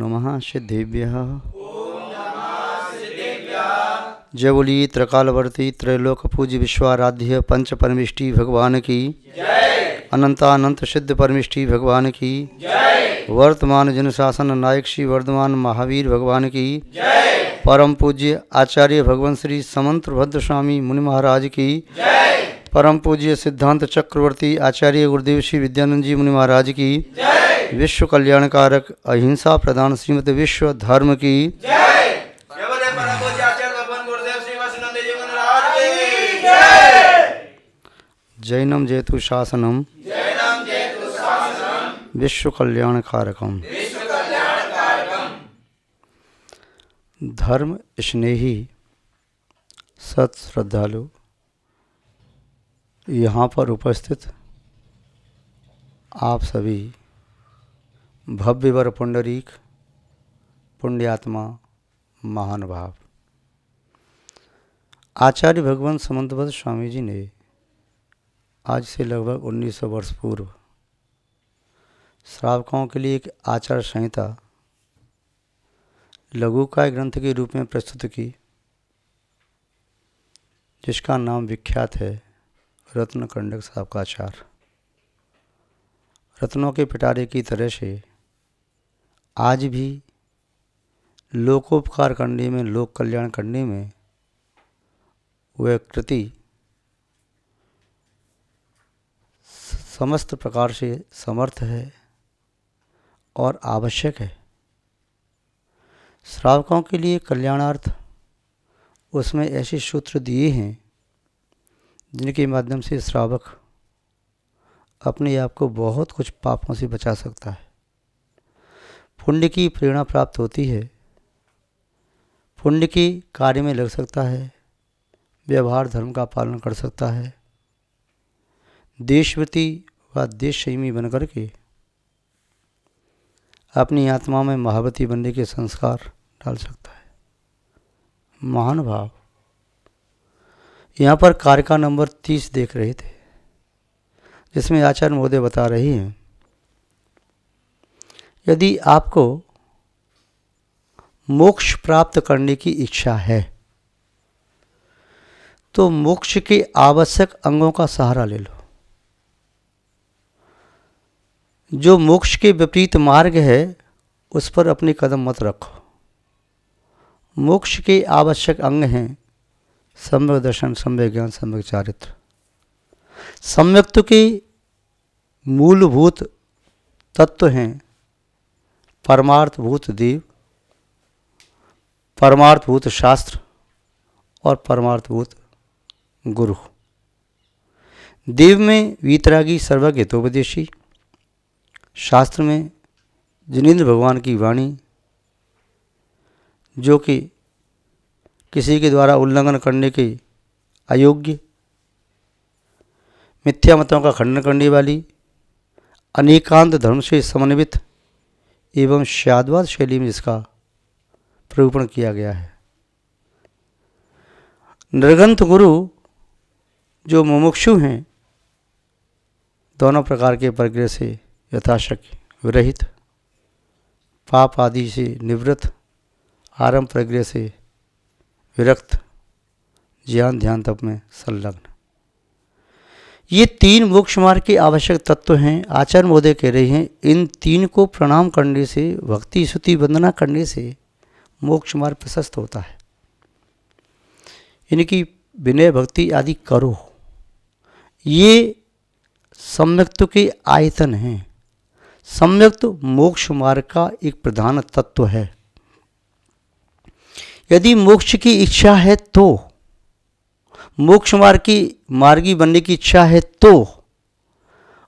नमः सिद्धेभ्यः। जय बोली त्रिकालवर्ती त्रैलोक पूज्य विश्वाराध्य पंच परमिष्टि भगवान की जय। अनंतानंत सिद्ध परमिष्टि भगवान की जय। वर्तमान जन शासन नायक श्री वर्धमान महावीर भगवान की जय। परम पूज्य आचार्य भगवान श्री समंत भद्र स्वामी मुनि महाराज की जय। परम पूज्य सिद्धांत चक्रवर्ती आचार्य गुरुदेव श्री विद्यानंद जी मुनि महाराज की जय। विश्व कल्याणकारक अहिंसा प्रधान श्रीमद विश्व धर्म की जय। जैनम जेतु शासनम विश्व कल्याणकारकम। धर्म स्नेही सत श्रद्धालु यहाँ पर उपस्थित आप सभी भव्यवर पुंडरीक पुण्यात्मा महानुभाव, आचार्य भगवान समंतभद्र स्वामी जी ने आज से लगभग 1900 वर्ष पूर्व श्रावकों के लिए एक आचार संहिता लघुकाय ग्रंथ के रूप में प्रस्तुत की, जिसका नाम विख्यात है रत्न कंडक साहब का आचार। रत्नों के पिटारे की तरह से आज भी लोकोपकार करने में, लोक कल्याण करने में वह कृति समस्त प्रकार से समर्थ है और आवश्यक है। श्रावकों के लिए कल्याणार्थ उसमें ऐसे सूत्र दिए हैं जिनके माध्यम से श्रावक अपने आप को बहुत कुछ पापों से बचा सकता है, पुण्य की प्रेरणा प्राप्त होती है, पुण्य के कार्य में लग सकता है, व्यवहार धर्म का पालन कर सकता है, देशवती व देश संयमी बन करके अपनी आत्मा में महावती बनने के संस्कार डाल सकता है। महानुभाव, यहाँ पर कार्य का नंबर 30 देख रहे थे, जिसमें आचार्य महोदय बता रही हैं, यदि आपको मोक्ष प्राप्त करने की इच्छा है तो मोक्ष के आवश्यक अंगों का सहारा ले लो। जो मोक्ष के विपरीत मार्ग है उस पर अपने कदम मत रखो। मोक्ष के आवश्यक अंग हैं सम्यक दर्शन, सम्यक ज्ञान, सम्यक चारित्र। सम्यक्त्व के मूलभूत तत्व हैं परमार्थभूत देव, परमार्थभूत शास्त्र और परमार्थभूत गुरु। देव में वीतरागी सर्वज्ञ हितोपदेशी, शास्त्र में जिनेंद्र भगवान की वाणी जो कि किसी के द्वारा उल्लंघन करने के अयोग्य, मिथ्या मतों का खंडन करने वाली, अनेकांत धर्म से समन्वित एवं शाद्वाद शैली में जिसका प्ररूपण किया गया है। निर्गंथ गुरु जो मुमुक्षु हैं, दोनों प्रकार के परिग्रह से यथाशक्ति विरहित, पाप आदि से निवृत्त, आरंभ प्रग्रह से विरक्त, ज्ञान ध्यान तप में संलग्न, ये 3 मोक्ष मार्ग के आवश्यक तत्व हैं। आचार्य महोदय कह रहे हैं, इन 3 को प्रणाम करने से, भक्ति स्तुति वंदना करने से मोक्ष मार्ग प्रशस्त होता है। इनकी विनय भक्ति आदि करो। ये सम्यक्त्व के आयतन हैं। सम्यक्त्व मोक्ष मार्ग का एक प्रधान तत्व है। यदि मोक्ष की इच्छा है तो, मोक्ष मार्ग की मार्गी बनने की इच्छा है तो,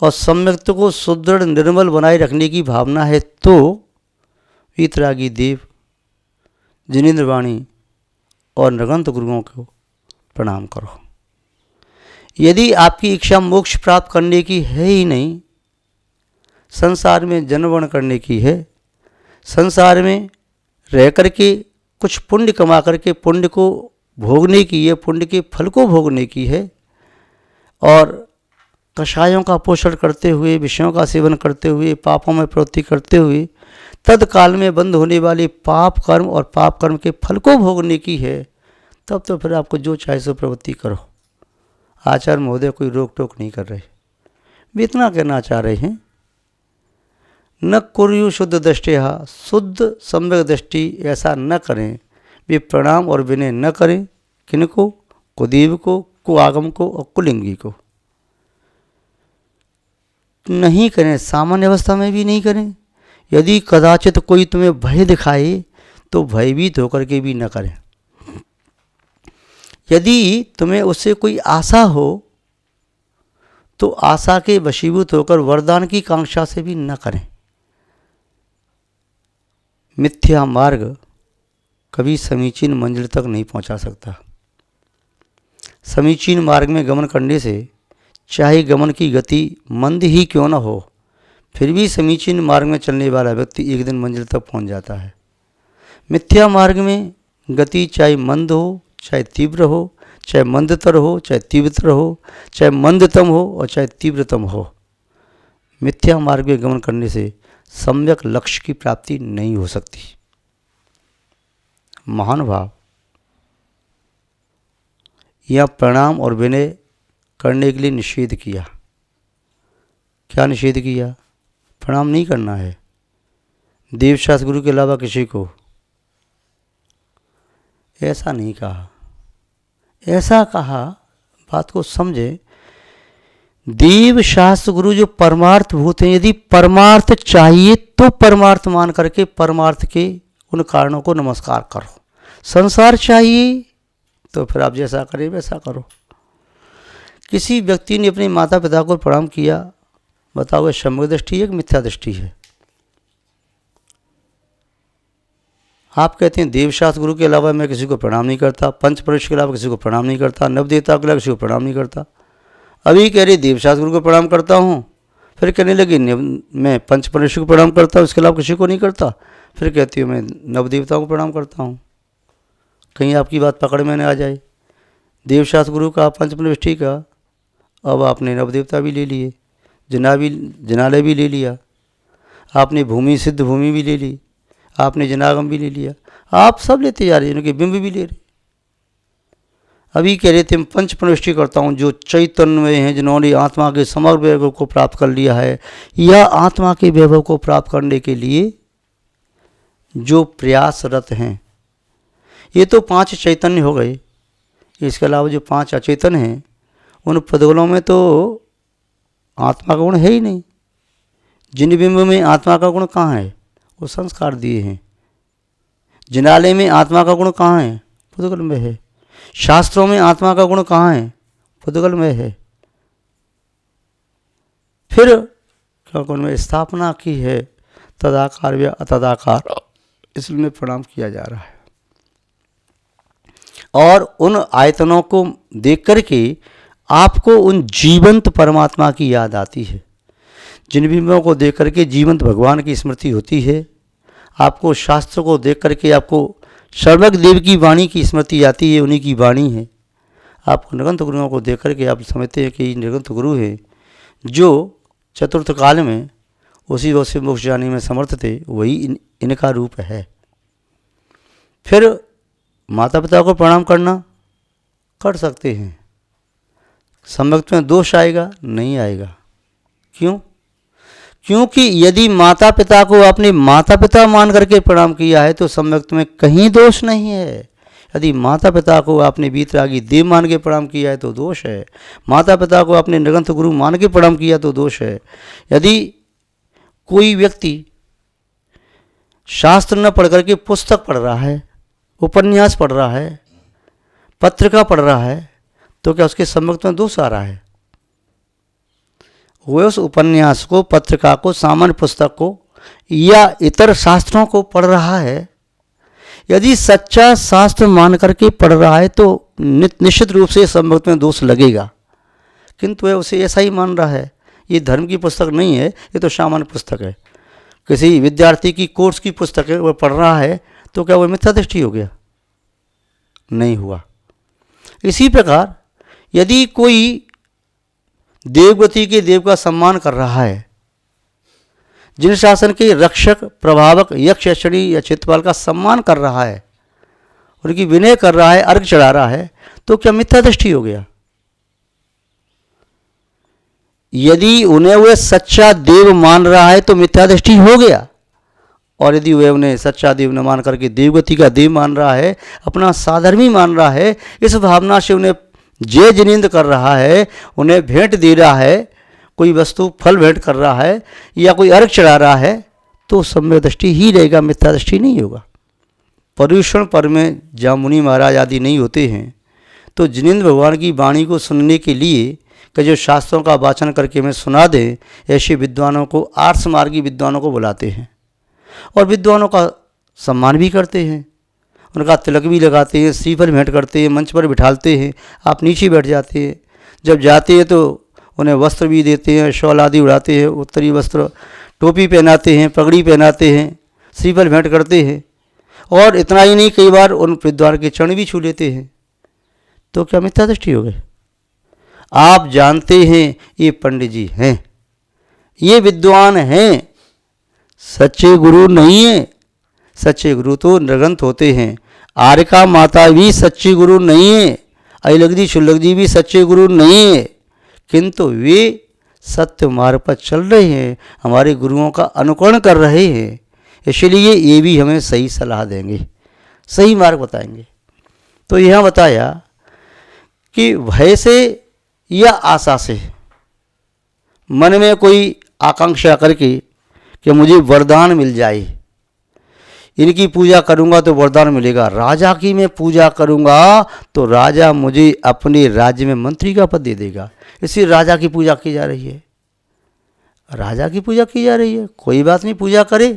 और सम्यक्त्व को सुदृढ़ निर्मल बनाए रखने की भावना है तो वीतरागी देव, जिनेंद्र वाणी और नृगंथ गुरुओं को प्रणाम करो। यदि आपकी इच्छा मोक्ष प्राप्त करने की है ही नहीं, संसार में जन्मवर्ण करने की है, संसार में रह करके कुछ पुण्य कमा करके पुण्य को भोगने की है, पुण्य के फल को भोगने की है, और कषायों का पोषण करते हुए, विषयों का सेवन करते हुए, पापों में प्रवृत्ति करते हुए तत्काल में बंद होने वाले पाप कर्म और पाप कर्म के फल को भोगने की है, तब तो फिर आपको जो चाहे सो प्रवृत्ति करो। आचार्य महोदय कोई रोक टोक नहीं कर रहे, वे इतना कहना चाह रहे हैं, न कुर्यु शुद्ध दृष्टिया, शुद्ध सम्यक दृष्टि ऐसा न करें, वे प्रणाम और विनय न करें। किनको? कुदेव को, कुआगम को और कुलिंगी को नहीं करें, सामान्य अवस्था में भी नहीं करें। यदि कदाचित कोई तुम्हें भय दिखाए तो भयभीत होकर के भी न करें। यदि तुम्हें उससे कोई आशा हो तो आशा के वशीभूत होकर वरदान की कांक्षा से भी न करें। मिथ्या मार्ग कभी समीचीन मंजिल तक नहीं पहुंचा सकता। समीचीन मार्ग में गमन करने से चाहे गमन की गति मंद ही क्यों न हो, फिर भी समीचीन मार्ग में चलने वाला व्यक्ति एक दिन मंजिल तक पहुंच जाता है। मिथ्या मार्ग में गति चाहे मंद हो, चाहे तीव्र हो, चाहे मंदतर हो, चाहे तीव्रतर हो, चाहे मंदतम हो और चाहे तीव्रतम हो, मिथ्या मार्ग में गमन करने से सम्यक लक्ष्य की प्राप्ति नहीं हो सकती। महानुभाव, यह प्रणाम और विनय करने के लिए निषेध किया। क्या निषेध किया? प्रणाम नहीं करना है देवशास्त्र गुरु के अलावा किसी को, ऐसा नहीं कहा। ऐसा कहा, बात को समझे, देव शास्त्र गुरु जो परमार्थ भूत हैं, यदि परमार्थ चाहिए तो परमार्थ मान करके परमार्थ के उन कारणों को नमस्कार करो। संसार चाहिए तो फिर आप जैसा करें वैसा करो। किसी व्यक्ति ने अपने माता पिता को प्रणाम किया, बताओ सम्यक दृष्टि है कि मिथ्या दृष्टि है? आप कहते हैं देवशास्त्र गुरु के अलावा मैं किसी को प्रणाम नहीं करता, पंच पुरुष के अलावा किसी को प्रणाम नहीं करता, नवदेवता के अलावा किसी को प्रणाम नहीं करता। अभी कह रही देवशास्त्र गुरु को प्रणाम करता हूँ, फिर कहने लगी मैं पंच पुरुष को प्रणाम करता हूँ, इसके अलावा किसी को नहीं करता। फिर कहती हूँ मैं नवदेवताओं को प्रणाम करता हूँ। कहीं आपकी बात पकड़ में न आ जाए। देवशास्त्र गुरु का, पंच पुरुष ठीक है, अब आपने नवदेवता भी ले लिए, जिनालय भी ले लिया, आपने भूमि सिद्ध भूमि भी ले ली, आपने जनागम भी ले लिया, आप सब लेते जा रहे हैं, उनके बिंब भी ले रहे। अभी कह रहे थे मैं पंच पुनरुष्टि करता हूँ, जो चैतन्य में हैं, जिन्होंने आत्मा के समग्र वैभव को प्राप्त कर लिया है, या आत्मा के वैभव को प्राप्त करने के लिए जो प्रयासरत हैं। ये तो 5 चैतन्य हो गए, इसके अलावा जो 5 अचेतन हैं, उन पदगलों में तो आत्मा का गुण है ही नहीं। जिन बिंब में आत्मा का गुण कहाँ है? वो संस्कार दिए हैं। जिनालय में आत्मा का गुण कहाँ है? पुद्गल में है। शास्त्रों में आत्मा का गुण कहाँ है? पुद्गल में है। फिर क्योंकि उनमें स्थापना की है तदाकार या अतदाकार, इसलिए प्रणाम किया जा रहा है। और उन आयतनों को देख करके आपको उन जीवंत परमात्मा की याद आती है। जिन बिंबों को देख करके जीवंत भगवान की स्मृति होती है। आपको शास्त्र को देख करके आपको शर्वज्ञ देव की वाणी की स्मृति आती है, उन्हीं की वाणी है। आपको निरंत गुरुओं को देख करके आप समझते हैं कि निरंत गुरु है, जो चतुर्थ काल में उसी वह मोक्ष जाने में समर्थ थे, वही इनका रूप है। फिर माता पिता को प्रणाम करना कर सकते हैं। सम्यक में दोष आएगा? नहीं आएगा। क्यों? क्योंकि यदि माता पिता को आपने माता पिता मान करके प्रणाम किया है तो सम्यक में कहीं दोष नहीं है। यदि माता पिता को आपने वीतरागी देव मान के प्रणाम किया है तो दोष है। माता पिता को आपने निरंतर गुरु मान के प्रणाम किया तो दोष है। यदि कोई व्यक्ति शास्त्र न पढ़ करके पुस्तक पढ़ रहा है, उपन्यास पढ़ रहा है, पत्रिका पढ़ रहा है, तो क्या उसके सम्यक में दोष आ रहा है? वह उस उपन्यास को, पत्रिका को, सामान्य पुस्तक को या इतर शास्त्रों को पढ़ रहा है। यदि सच्चा शास्त्र मान करके पढ़ रहा है तो निश्चित रूप से सम्यक में दोष लगेगा, किंतु वह उसे ऐसा ही मान रहा है। ये धर्म की पुस्तक नहीं है, ये तो सामान्य पुस्तक है, किसी विद्यार्थी की कोर्स की पुस्तक है, वह पढ़ रहा है, तो क्या वह मिथ्या दृष्टि हो गया? नहीं हुआ। इसी प्रकार यदि कोई देवगति के देव का सम्मान कर रहा है, जिन शासन के रक्षक, प्रभावक, यक्ष, यक्षिणी या चित्रपाल का सम्मान कर रहा है, उनकी विनय कर रहा है, अर्घ चढ़ा रहा है, तो क्या मिथ्या दृष्टि हो गया? यदि उन्हें वह सच्चा देव मान रहा है तो मिथ्या दृष्टि हो गया, और यदि वह उन्हें सच्चा देव न मान करके देवगति का देव मान रहा है, अपना साधर्मी मान रहा है, इस भावना से उन्हें जय जिनिंद कर रहा है, उन्हें भेंट दे रहा है, कोई वस्तु फल भेंट कर रहा है या कोई अर्घ चढ़ा रहा है, तो सम्यक दृष्टि ही रहेगा, मिथ्या दृष्टि नहीं होगा। पर्युषण पर्व में जहाँ मुनि महाराज आदि नहीं होते हैं तो जिनेंद्र भगवान की वाणी को सुनने के लिए कि जो शास्त्रों का वाचन करके हमें सुना दें, ऐसे विद्वानों को, आर्ष मार्गी विद्वानों को बुलाते हैं और विद्वानों का सम्मान भी करते हैं, उनका तिलक भी लगाते हैं, श्रीफल भेंट करते हैं, मंच पर बिठालते हैं, आप नीचे बैठ जाते हैं। जब जाते हैं तो उन्हें वस्त्र भी देते हैं, शॉल आदि उड़ाते हैं, उत्तरी वस्त्र, टोपी पहनाते हैं, पगड़ी पहनाते हैं, श्रीफल भेंट करते हैं, और इतना ही नहीं, कई बार उन विद्वान के चरण भी छू लेते हैं। तो क्या मिथ्या दृष्टि हो गई? आप जानते हैं ये पंडित जी हैं, ये विद्वान हैं, सच्चे गुरु नहीं है। सच्चे गुरु तो निर्ग्रंथ होते हैं। आर्यका माता भी सच्चे गुरु नहीं है, अहिलक जी, शुल्लक जी भी सच्चे गुरु नहीं है, किंतु वे सत्य मार्ग पर चल रहे हैं, हमारे गुरुओं का अनुकरण कर रहे हैं, इसलिए ये भी हमें सही सलाह देंगे, सही मार्ग बताएंगे। तो यहाँ बताया कि भय से या आशा से, मन में कोई आकांक्षा करके कि मुझे वरदान मिल जाए, इनकी पूजा करूंगा तो वरदान मिलेगा, राजा की मैं पूजा करूंगा तो राजा मुझे अपने राज्य में मंत्री का पद दे देगा, इसलिए राजा की पूजा की जा रही है। राजा की पूजा की जा रही है, कोई बात नहीं, पूजा करे,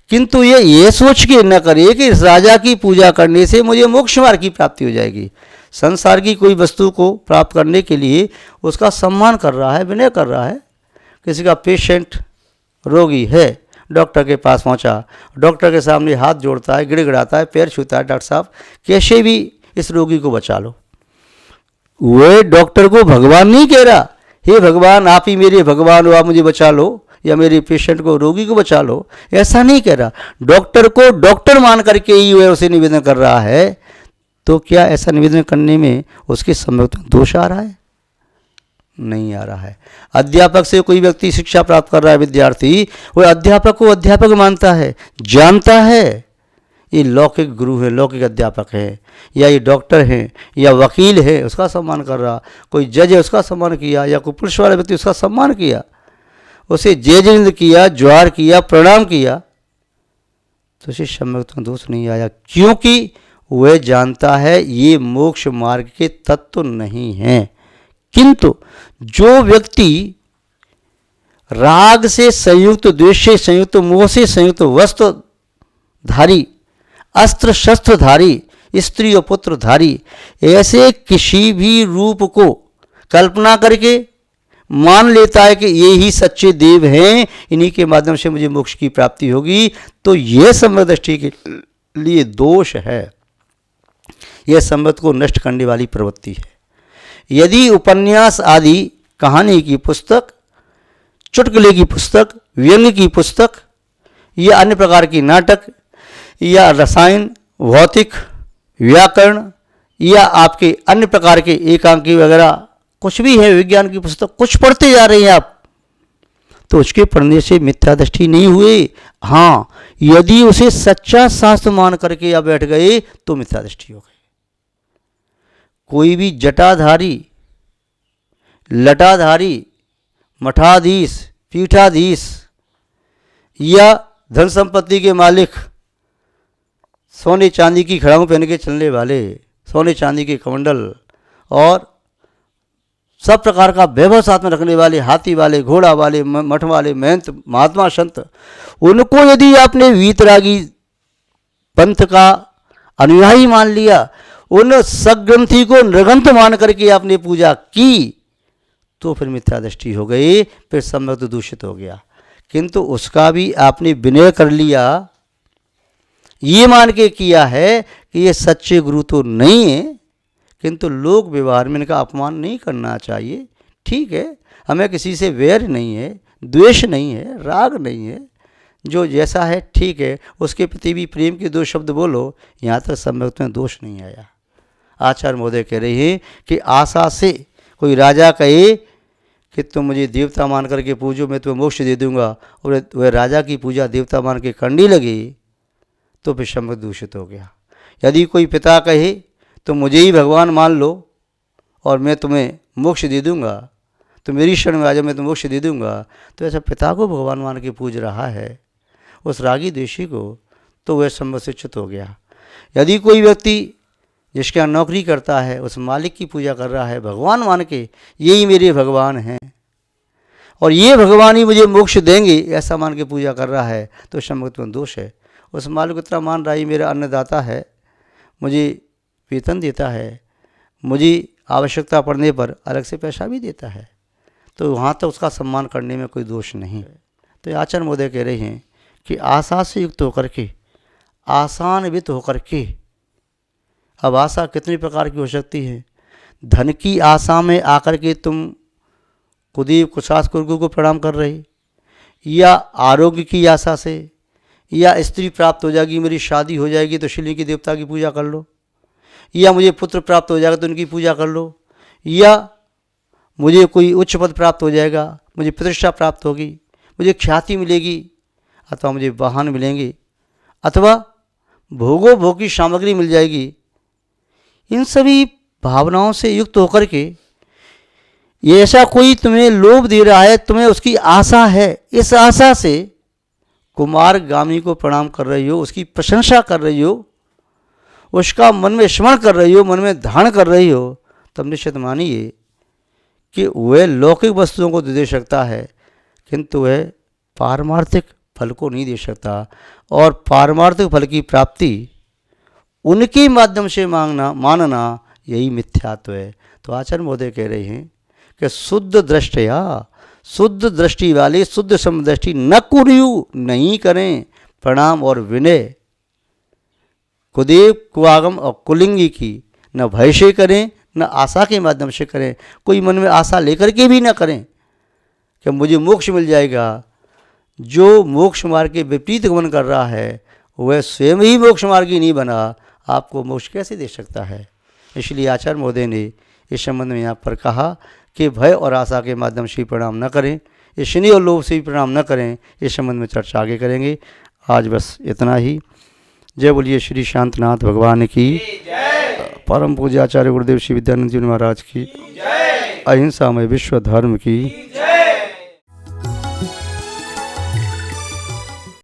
किंतु ये सोच के न करे कि इस राजा की पूजा करने से मुझे मोक्ष मार्ग की प्राप्ति हो जाएगी। संसार की कोई वस्तु को प्राप्त करने के लिए उसका सम्मान कर रहा है, विनय कर रहा है। किसी का पेशेंट रोगी है, डॉक्टर के पास पहुंचा, डॉक्टर के सामने हाथ जोड़ता है, गिड़गिड़ाता है, पैर छूता है, डॉक्टर साहब कैसे भी इस रोगी को बचा लो। वह डॉक्टर को भगवान नहीं कह रहा, हे भगवान आप ही मेरे भगवान हो, आप मुझे बचा लो, या मेरे पेशेंट को, रोगी को बचा लो, ऐसा नहीं कह रहा। डॉक्टर को डॉक्टर मान करके ही वह उसे निवेदन कर रहा है। तो क्या ऐसा निवेदन करने में उसके सम्यक दोष आ रहा है? नहीं आ रहा है। अध्यापक से कोई व्यक्ति शिक्षा प्राप्त कर रहा है, विद्यार्थी, वह अध्यापक को अध्यापक मानता है, जानता है ये लौकिक गुरु है, लौकिक अध्यापक है, या ये डॉक्टर है या वकील है, उसका सम्मान कर रहा। कोई जज है, उसका सम्मान किया, या कोई पुलिस वाला व्यक्ति, उसका सम्मान किया, उसे जय जिंद किया, ज्वार किया, प्रणाम किया, तो उसे सम्यक दोष नहीं आया, क्योंकि वह जानता है ये मोक्ष मार्ग के तत्व नहीं हैं। किंतु जो व्यक्ति राग से संयुक्त, द्वेष से संयुक्त, मोह से संयुक्त, वस्त्रधारी, अस्त्र शस्त्रधारी, स्त्री और पुत्रधारी, ऐसे किसी भी रूप को कल्पना करके मान लेता है कि ये ही सच्चे देव हैं, इन्हीं के माध्यम से मुझे मोक्ष की प्राप्ति होगी, तो यह सम्यक दृष्टि के लिए दोष है, यह सम्यक को नष्ट करने वाली प्रवृत्ति है। यदि उपन्यास आदि, कहानी की पुस्तक, चुटकुले की पुस्तक, व्यंग्य की पुस्तक, या अन्य प्रकार की नाटक, या रसायन, भौतिक, व्याकरण, या आपके अन्य प्रकार के एकांकी वगैरह कुछ भी है, विज्ञान की पुस्तक कुछ पढ़ते जा रहे हैं आप, तो उसके पढ़ने से मिथ्या दृष्टि नहीं हुई। हाँ, यदि उसे सच्चा शास्त्र मान करके आप बैठ गए तो मिथ्या दृष्टि हो गई। कोई भी जटाधारी, लटाधारी, मठाधीश, पीठाधीश, या धन संपत्ति के मालिक, सोने चांदी की खड़ाऊ पहन के चलने वाले, सोने चांदी के कमंडल और सब प्रकार का वैभव साथ में रखने वाले, हाथी वाले, घोड़ा वाले, मठ वाले, महंत, महात्मा, संत, उनको यदि आपने वीतरागी पंथ का अनुयायी मान लिया, उन सग्रंथी को निर्ग्रंथ मान करके आपने पूजा की, तो फिर मिथ्या दृष्टि हो गई, फिर सम्यक तो दूषित हो गया। किंतु उसका भी आपने विनय कर लिया, ये मान के किया है कि ये सच्चे गुरु तो नहीं है, किंतु लोक व्यवहार में इनका अपमान नहीं करना चाहिए। ठीक है, हमें किसी से वैर नहीं है, द्वेष नहीं है, राग नहीं है, जो जैसा है ठीक है, उसके प्रति भी प्रेम के दो शब्द बोलो, यहाँ तक सम्यक में दोष नहीं आया। आचार्य महोदय कह रहे हैं कि आशा से कोई राजा कहे कि तुम मुझे देवता मान करके पूजो, मैं तुम्हें मोक्ष दे दूंगा, और वह राजा की पूजा देवता मान के करने लगे तो फिर सम्यक दूषित हो गया। यदि कोई पिता कहे तो मुझे ही भगवान मान लो और मैं तुम्हें मोक्ष दे दूंगा, तो मेरी शरण में आ जाओ, मैं तुम्हें मोक्ष दे दूंगा, तो ऐसा पिता को भगवान मान के पूज रहा है उस रागी द्वेषी को, तो वह सम्यक से च्युत हो गया। यदि कोई व्यक्ति जिसके यहाँ नौकरी करता है उस मालिक की पूजा कर रहा है भगवान मान के, यही मेरे भगवान हैं और ये भगवान ही मुझे मोक्ष देंगे, ऐसा मान के पूजा कर रहा है, तो सम्यक में दोष है। उस मालिक को इतना मान रहा है मेरा अन्नदाता है, मुझे वेतन देता है, मुझे आवश्यकता पड़ने पर अलग से पैसा भी देता है, तो वहाँ तक उसका सम्मान करने में कोई दोष नहीं। तो आचार्य महोदय कह रहे हैं कि आशा से युक्त होकर के, आसान्वित होकर के, अब आशा कितनी प्रकार की हो सकती है। धन की आशा में आकर के तुम कुदेव कुशास कुर्गु को प्रणाम कर रहे, या आरोग्य की आशा से, या स्त्री प्राप्त हो जाएगी, मेरी शादी हो जाएगी तो शिवलिंग की देवता की पूजा कर लो, या मुझे पुत्र प्राप्त हो जाएगा तो उनकी पूजा कर लो, या मुझे कोई उच्च पद प्राप्त हो जाएगा, मुझे प्रतिष्ठा प्राप्त होगी, मुझे ख्याति मिलेगी, अथवा मुझे वाहन मिलेंगे, अथवा भोगो भोग की सामग्री मिल जाएगी। इन सभी भावनाओं से युक्त होकर के ये ऐसा कोई तुम्हें लोभ दे रहा है, तुम्हें उसकी आशा है, इस आशा से कुमारगामी को प्रणाम कर रही हो, उसकी प्रशंसा कर रही हो, उसका मन में स्मरण कर रही हो, मन में धारण कर रही हो, तब निश्चित मानिए कि वह लौकिक वस्तुओं को दे सकता है किंतु वह पारमार्थिक फल को नहीं दे सकता, और पारमार्थिक फल की प्राप्ति उनके माध्यम से मानना यही मिथ्यात्व है। तो आचार्य महोदय कह रहे हैं कि शुद्ध दृष्टया, शुद्ध दृष्टि वाले शुद्ध समदृष्टि न कुरु, नहीं करें प्रणाम और विनय कुदेव कुआगम और कुलिंगी की, न भय से करें न आशा के माध्यम से करें, कोई मन में आशा लेकर के भी न करें कि मुझे मोक्ष मिल जाएगा। जो मोक्ष मार्ग के विपरीत गमन कर रहा है वह स्वयं ही मोक्ष मार्गी नहीं बना, आपको मोक्ष कैसे दे सकता है। इसलिए आचार्य महोदय ने इस संबंध में यहाँ पर कहा कि भय और आशा के माध्यम से प्रणाम न करें, स्नेह और लोभ से भी प्रणाम न करें। इस संबंध में चर्चा आगे करेंगे। आज बस इतना ही। जय बोलिए श्री शांतनाथ भगवान की, परम पूज्य आचार्य गुरुदेव श्री विद्यानंद जी महाराज की, अहिंसा में विश्व धर्म की।